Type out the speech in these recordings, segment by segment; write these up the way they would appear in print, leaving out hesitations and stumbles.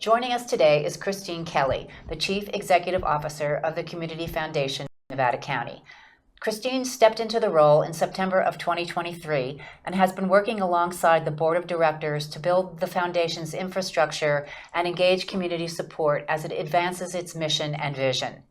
Joining us today is Cristine Kelly, the Chief Executive Officer of the Community Foundation of Nevada County. Cristine stepped into the role in September of 2023 and has been working alongside the Board of Directors to build the Foundation's infrastructure and engage community support as it advances its mission and vision.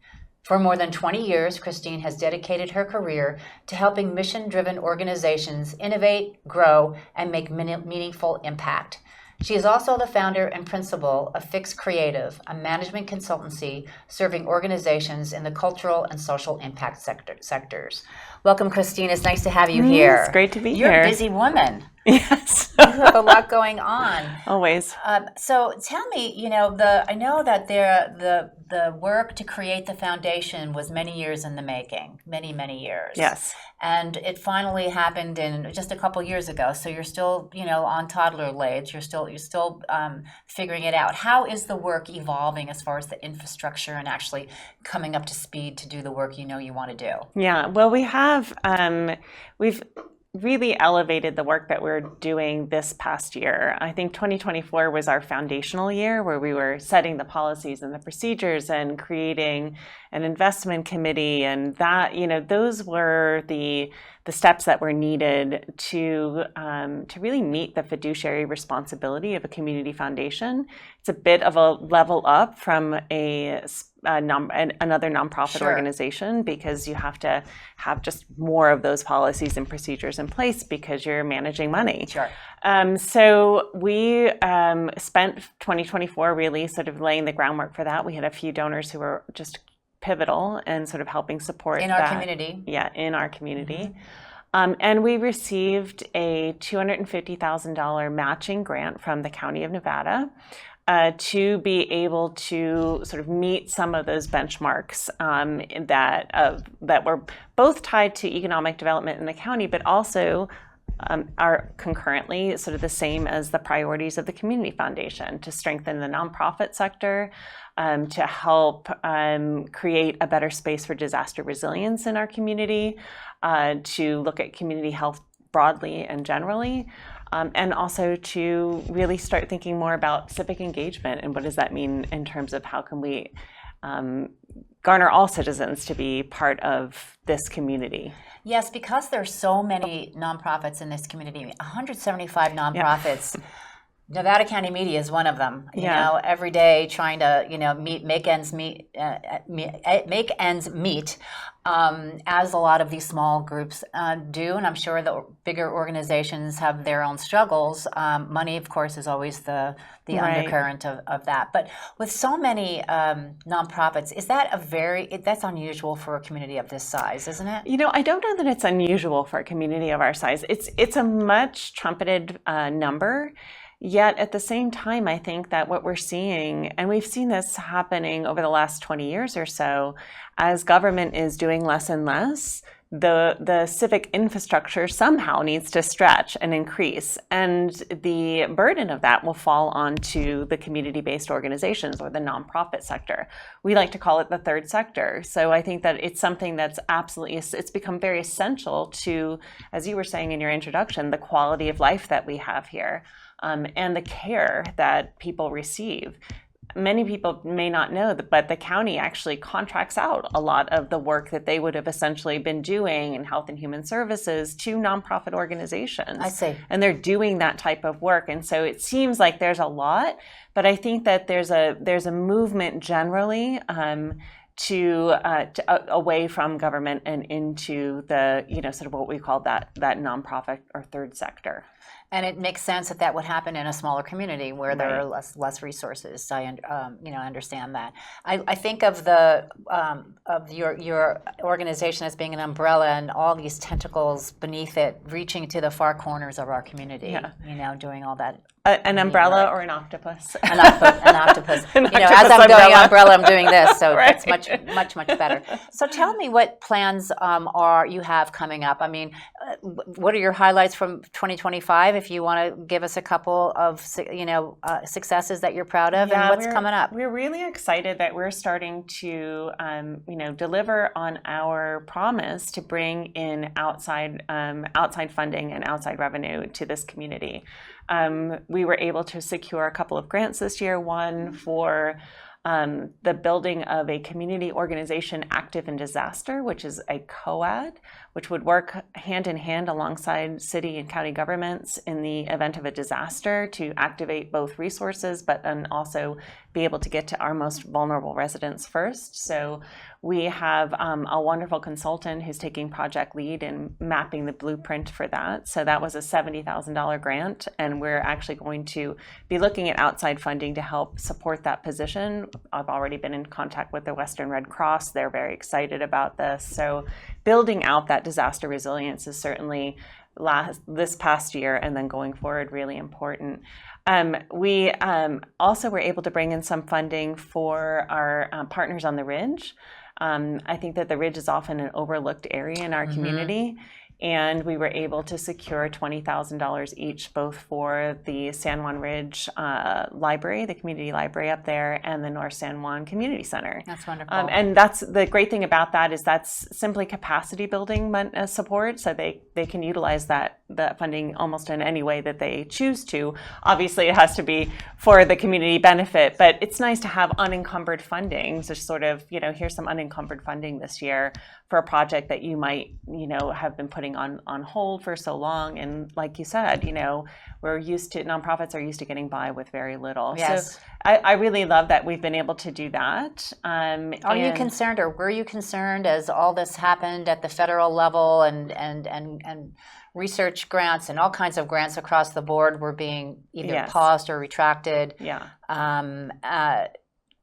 For more than 20 years, Cristine has dedicated her career to helping mission-driven organizations innovate, grow, and make meaningful impact. She is also the founder and principal of Fix Creative, a management consultancy serving organizations in the cultural and social impact sectors. Welcome, Cristine. It's nice to have you here. It's great to be You're here. You're a busy woman. Yes. You have a lot going on. Always. So tell me, I know that the work to create the foundation was many years in the making, many years. Yes. And it finally happened in just a couple years ago. So you're still, on toddler legs. You're still figuring it out. How is the work evolving as far as the infrastructure and actually coming up to speed to do the work you want to do? Yeah. Well, we've really elevated the work that we're doing this past year. I think 2024 was our foundational year where we were setting the policies and the procedures and creating an investment committee, and that, those were the steps that were needed to really meet the fiduciary responsibility of a community foundation. It's a bit of a level up from another nonprofit Sure. organization, because you have to have just more of those policies and procedures in place because you're managing money. Sure. So we spent 2024 really sort of laying the groundwork for that. We had a few donors who were just pivotal and sort of helping support in our community. Yeah, in our community. Mm-hmm. And we received a $250,000 matching grant from the County of Nevada to be able to sort of meet some of those benchmarks that were both tied to economic development in the county, but also are concurrently sort of the same as the priorities of the Community Foundation: to strengthen the nonprofit sector, to help create a better space for disaster resilience in our community, to look at community health broadly and generally, and also to really start thinking more about civic engagement and what does that mean in terms of how can we garner all citizens to be part of this community. Yes, because there's so many nonprofits in this community, 175 nonprofits. Yeah. Nevada County Media is one of them. Every day trying to make ends meet, as a lot of these small groups do, and I'm sure the bigger organizations have their own struggles. Money, of course, is always the right. undercurrent of that. But with so many nonprofits, that's unusual for a community of this size, isn't it? I don't know that it's unusual for a community of our size. It's a much trumpeted number. Yet at the same time, I think that what we're seeing, and we've seen this happening over the last 20 years or so, as government is doing less and less, the civic infrastructure somehow needs to stretch and increase. And the burden of that will fall onto the community-based organizations or the nonprofit sector. We like to call it the third sector. So I think that it's something that's it's become very essential to, as you were saying in your introduction, the quality of life that we have here. And the care that people receive. Many people may not know that, but the county actually contracts out a lot of the work that they would have essentially been doing in health and human services to nonprofit organizations. I see. And they're doing that type of work. And so it seems like there's a lot, but I think that there's a movement generally to away from government and into the sort of what we call that nonprofit or third sector. And it makes sense that would happen in a smaller community where there are less resources. I understand that. I think of your organization as being an umbrella and all these tentacles beneath it, reaching to the far corners of our community. Yeah. Doing all that. An umbrella or an octopus? An octopus. As I'm going umbrella, I'm doing this, so it's much better. So tell me what plans you have coming up. I mean, what are your highlights from 2025? If you want to give us a couple of successes that you're proud of, and what's coming up. We're really excited that we're starting to deliver on our promise to bring in outside funding and outside revenue to this community. We were able to secure a couple of grants this year, one for the building of a community organization active in disaster, which is a COAD, which would work hand in hand alongside city and county governments in the event of a disaster to activate both resources, but then also be able to get to our most vulnerable residents first. So we have a wonderful consultant who's taking project lead and mapping the blueprint for that. So that was a $70,000 grant, and we're actually going to be looking at outside funding to help support that position. I've already been in contact with the Western Red Cross. They're very excited about this. So building out that disaster resilience is certainly this past year and then going forward really important. We also were able to bring in some funding for our partners on the Ridge. I think that the Ridge is often an overlooked area in our community, and we were able to secure $20,000 each, both for the San Juan Ridge Library, the community library up there, and the North San Juan Community Center. That's wonderful. And that's the great thing about that is that's simply capacity building support, so they can utilize that funding almost in any way that they choose to. Obviously, it has to be for the community benefit, but it's nice to have unencumbered funding. So sort of, here's some unencumbered funding this year for a project that you might, have been putting on hold for so long. And like you said, nonprofits are used to getting by with very little. Yes. So I really love that we've been able to do that. Are you concerned, or were you concerned as all this happened at the federal level and research grants and all kinds of grants across the board were being either paused or retracted? Yeah.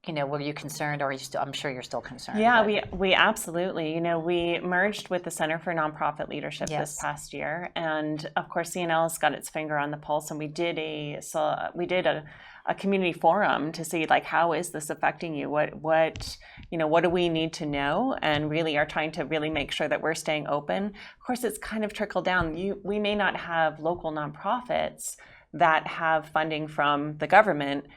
Were you concerned, or are you still? I'm sure you're still concerned. Yeah, we absolutely. We merged with the Center for Nonprofit Leadership this past year, and of course CNL has got its finger on the pulse, and we did a community forum to see how is this affecting you? What do we need to know? And really are trying to really make sure that we're staying open. Of course, it's kind of trickled down. We may not have local nonprofits that have funding from the government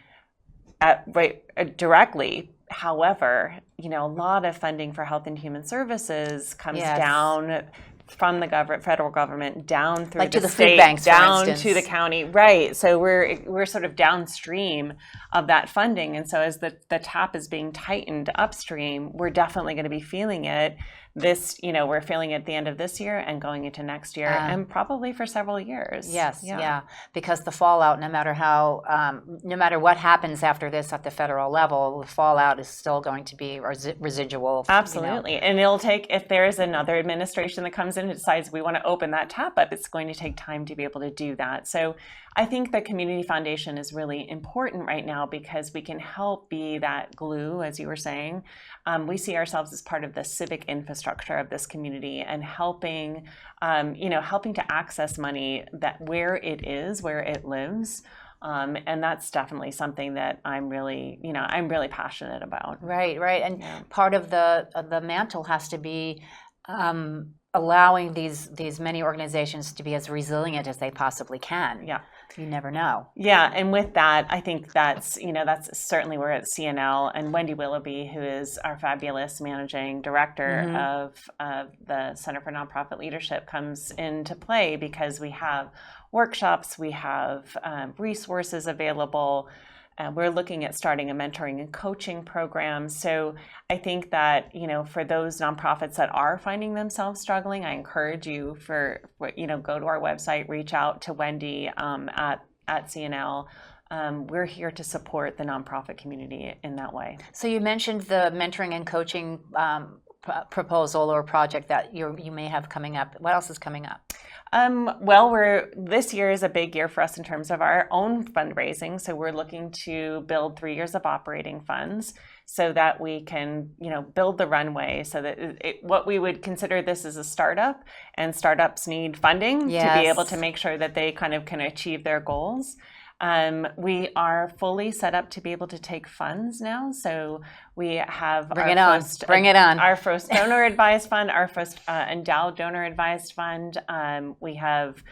directly. However, a lot of funding for health and human services comes down from the federal government down through to the state, food banks, down to the county, right? So we're sort of downstream of that funding, and so as the tap is being tightened upstream, we're definitely going to be feeling it. We're feeling it at the end of this year and going into next year, and probably for several years. Yes, because the fallout, no matter what happens after this at the federal level, the fallout is still going to be residual. Absolutely, and it'll take, if there is another administration that comes in and decides we want to open that tap up, it's going to take time to be able to do that. So I think the Community Foundation is really important right now because we can help be that glue, as you were saying. We see ourselves as part of the civic infrastructure of this community and helping to access money where it lives. And that's definitely something that I'm really passionate about. Right. And part of the mantle has to be allowing these many organizations to be as resilient as they possibly can. Yeah. You never know. Yeah, and with that, I think that's certainly we're at CNL, and Wendy Willoughby, who is our fabulous managing director of the Center for Nonprofit Leadership, comes into play because we have workshops, we have resources available. We're looking at starting a mentoring and coaching program. So I think that, for those nonprofits that are finding themselves struggling, I encourage you go to our website, reach out to Wendy at CNL. We're here to support the nonprofit community in that way. So you mentioned the mentoring and coaching proposal or project that you may have coming up. What else is coming up? This year is a big year for us in terms of our own fundraising. So we're looking to build 3 years of operating funds so that we can, build the runway so that what we would consider this as a startup, and startups need funding to be able to make sure that they kind of can achieve their goals. We are fully set up to be able to take funds now. So we have Bring it on. Our first donor advised fund, our first endowed donor advised fund. We have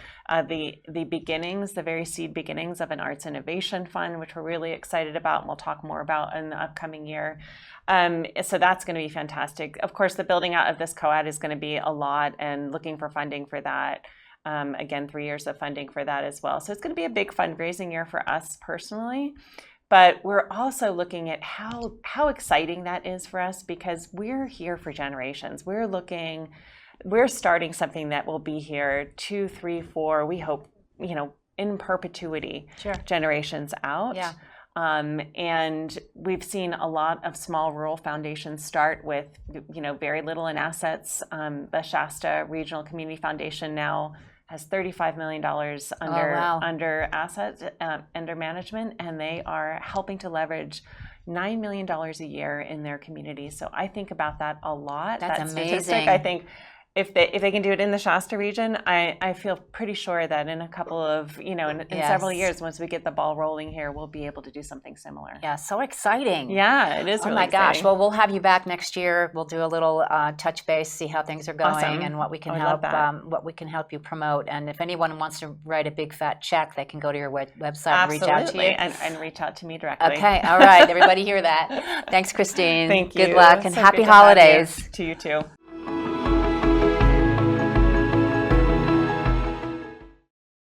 the beginnings, the very seed beginnings of an arts innovation fund, which we're really excited about, and we'll talk more about in the upcoming year. So that's going to be fantastic. Of course, the building out of this COAD is going to be a lot, and looking for funding for that. Again, 3 years of funding for that as well. So it's going to be a big fundraising year for us personally. But we're also looking at how exciting that is for us, because we're here for generations. We're starting something that will be here 2, 3, 4, we hope, in perpetuity, generations out. Yeah. And we've seen a lot of small rural foundations start with, very little in assets. The Shasta Regional Community Foundation now has $35 million under assets, under management, and they are helping to leverage $9 million a year in their community. So I think about that a lot. That's amazing. Statistic, I think if they can do it in the Shasta region, I feel pretty sure that in a couple of, in several years, once we get the ball rolling here, we'll be able to do something similar. Yeah, so exciting. Yeah, it is really exciting. Gosh. Well, we'll have you back next year. We'll do a little touch base, see how things are going, Awesome. and what we can help you promote. And if anyone wants to write a big fat check, they can go to your website and reach out to you. And reach out to me directly. Okay, all right. Everybody hear that. Thanks, Cristine. Thank you. Good luck and So happy good to have you. holidays. To you too.